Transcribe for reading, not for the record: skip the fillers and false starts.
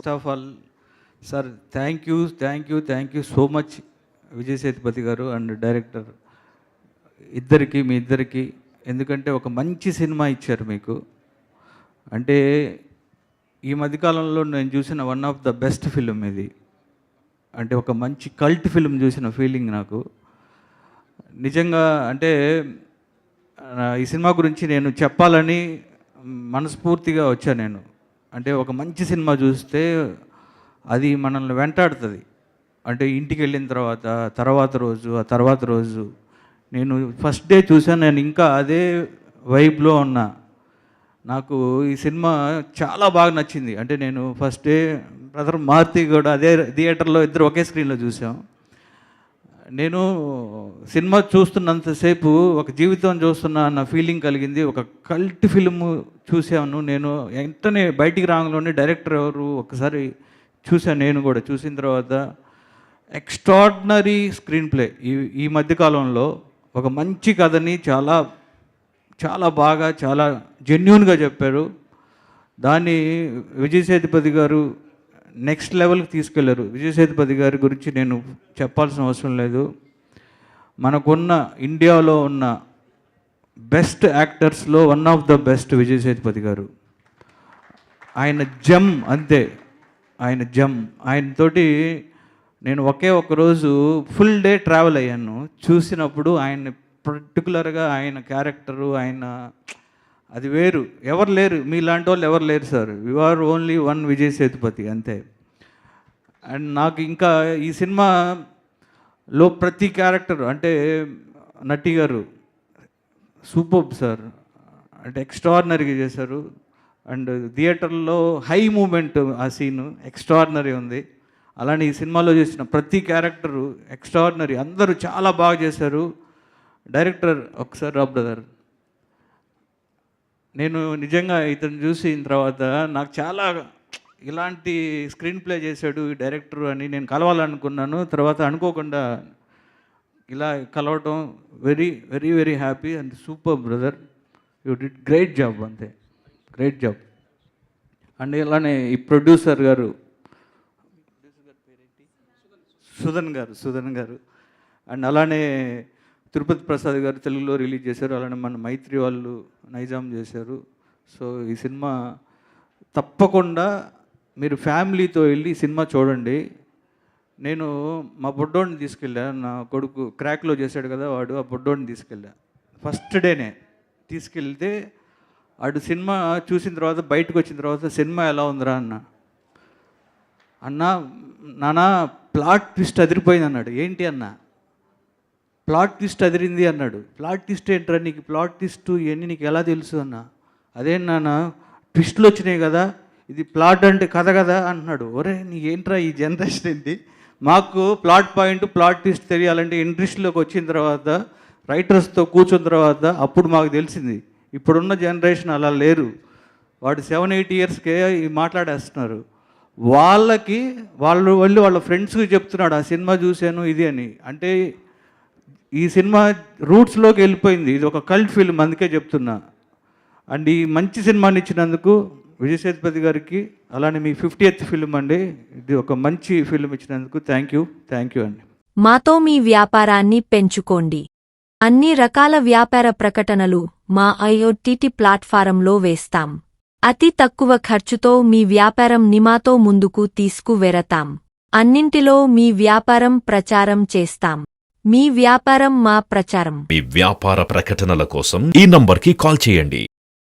First of all sir thank you so much Vijay Sethupathi గారు and director మీ ఇద్దరికి. ఎందుకంటే ఒక మంచి సినిమా ఇచ్చారు మీకు. అంటే ఈ మధ్యకాలంలో నేను చూసిన one of the best film ఇది. అంటే ఒక మంచి కల్ట్ ఫిలిం చూసిన ఫీలింగ్ నాకు నిజంగా. అంటే ఈ సినిమా గురించి నేను చెప్పాలని మనస్ఫూర్తిగా వచ్చాను నేను. అంటే ఒక మంచి సినిమా చూస్తే అది మనల్ని వెంటాడుతుంది. అంటే ఇంటికి వెళ్ళిన తర్వాత రోజు నేను ఫస్ట్ డే చూసాను, నేను ఇంకా అదే వైబ్లో ఉన్నా. నాకు ఈ సినిమా చాలా బాగా నచ్చింది. అంటే నేను ఫస్ట్ డే బ్రదర్ మారుతి కూడా అదే థియేటర్లో ఇద్దరు ఒకే స్క్రీన్లో చూసాం. నేను సినిమా చూస్తున్నంతసేపు ఒక జీవితం చూస్తున్నా అన్న ఫీలింగ్ కలిగింది. ఒక కల్ట్ ఫిల్మ్ చూసాను నేను. వెంటనే బయటికి రాగానే డైరెక్టర్ ఎవరు ఒకసారి చూశాను. నేను కూడా చూసిన తర్వాత ఎక్స్ట్రాడినరీ స్క్రీన్ ప్లే. ఈ మధ్యకాలంలో ఒక మంచి కథని చాలా చాలా బాగా చాలా జెన్యూన్గా చెప్పారు. దాన్ని విజయ్ సేతుపతి గారు నెక్స్ట్ లెవెల్కి తీసుకెళ్లారు. విజయ్ సేతుపతి గారి గురించి నేను చెప్పాల్సిన అవసరం లేదు. మనకున్న ఇండియాలో ఉన్న బెస్ట్ యాక్టర్స్లో one of the best Vijay Sethupathi garu. ఆయన జమ్ అంతే, ఆయన జమ్. ఆయనతోటి నేను ఒక రోజు ఫుల్ డే ట్రావెల్ అయ్యాను. చూసినప్పుడు ఆయన పర్టికులర్గా ఆయన క్యారెక్టరు ఆయన అది వేరు. ఎవరు లేరు, మీలాంటి వాళ్ళు ఎవరు లేరు sir. You are only one Vijay Sethupathi అంతే. అండ్ నాకు ఇంకా ఈ సినిమాలో ప్రతి క్యారెక్టర్ అంటే నటి గారు సూపర్ సార్. అంటే ఎక్స్ట్రాడినరీగా చేశారు. అండ్ థియేటర్లో హై మూమెంట్, ఆ సీను ఎక్స్ట్రాడినరీ ఉంది. అలానే ఈ సినిమాలో చేసిన ప్రతి క్యారెక్టరు ఎక్స్ట్రాడినరీ. అందరూ చాలా బాగా చేశారు. డైరెక్టర్ ఒకసారి రా బ్రదర్. నేను నిజంగా ఇతను చూసిన తర్వాత నాకు చాలా ఇలాంటి స్క్రీన్ ప్లే చేశాడు ఈ డైరెక్టర్ అని నేను కలవాలనుకున్నాను. తర్వాత అనుకోకుండా ఇలా కలవటం very very very happy and super brother. You did great job అంతే, గ్రేట్ జాబ్. అండ్ ఇలానే ఈ ప్రొడ్యూసర్ గారు సుధన్ గారు అండ్ అలానే తిరుపతి ప్రసాద్ గారు తెలుగులో రిలీజ్ చేశారు. అలానే మన మైత్రి వాళ్ళు నైజాం చేశారు. సో ఈ సినిమా తప్పకుండా మీరు ఫ్యామిలీతో వెళ్ళి సినిమా చూడండి. నేను మా బొడ్డోడిని తీసుకెళ్ళా, నా కొడుకు క్రాక్లో చేశాడు కదా వాడు, ఆ బొడ్డోడిని తీసుకెళ్ళా. ఫస్ట్ డేనే తీసుకెళ్తే వాడు సినిమా చూసిన తర్వాత బయటకు వచ్చిన తర్వాత సినిమా ఎలా ఉందిరా అన్న నాన్న ప్లాట్ ట్విస్ట్ అదిరిపోయింది అన్నాడు. ఏంటి అన్న ప్లాట్ ట్విస్ట్ అదిరింది అన్నాడు. ప్లాట్ ట్విస్ట్ ఏంట్రా, నీకు ప్లాట్ ట్విస్ట్ ఇవన్నీ నీకు ఎలా తెలుసు అన్న. అదే నాన్న ట్విస్టులు వచ్చినాయి కదా, ఇది ప్లాట్ అంటే కథ కదా అంటున్నాడు. ఒరే నీ ఏంట్రా ఈ జనరేషన్ ఏంటి, మాకు ప్లాట్ పాయింట్ ప్లాట్ ట్విస్ట్ తెలియాలంటే ఇండస్ట్రీలోకి వచ్చిన తర్వాత రైటర్స్తో కూర్చున్న తర్వాత అప్పుడు మాకు తెలిసింది. ఇప్పుడున్న జనరేషన్ అలా లేరు. వాడు 7-8 ఇయర్స్కే మాట్లాడేస్తున్నారు. వాళ్ళు వాళ్ళ ఫ్రెండ్స్కి చెప్తున్నాడు ఆ సినిమా చూశాను ఇది అని. అంటే ఈ సినిమా రూట్స్లోకి వెళ్ళిపోయింది. ఇది ఒక కల్ట్ ఫిల్మ్, అందుకే చెప్తున్నా. అండ్ ఈ మంచి సినిమాని ఇచ్చినందుకు విజయ్ సేతుపతి గారికి, అలానే మీ 50th ఫిల్మ్ అండి, ఇది ఒక మంచి ఫిల్మ్ ఇచ్చినందుకు థ్యాంక్ యూ అండి. మాతో మీ వ్యాపారాన్ని పెంచుకోండి. అన్ని రకాల వ్యాపార ప్రకటనలు మా IoT ప్లాట్ఫారంలో వేస్తాం. అతి తక్కువ ఖర్చుతో మీ వ్యాపారం నిమాతో ముందుకు తీసుకువెరతాం. అన్నింటిలో మీ వ్యాపారం ప్రచారం చేస్తాం. మీ వ్యాపారం మా ప్రచారం. మీ వ్యాపార ప్రకటనల కోసం ఈ నంబర్కి కాల్ చేయండి.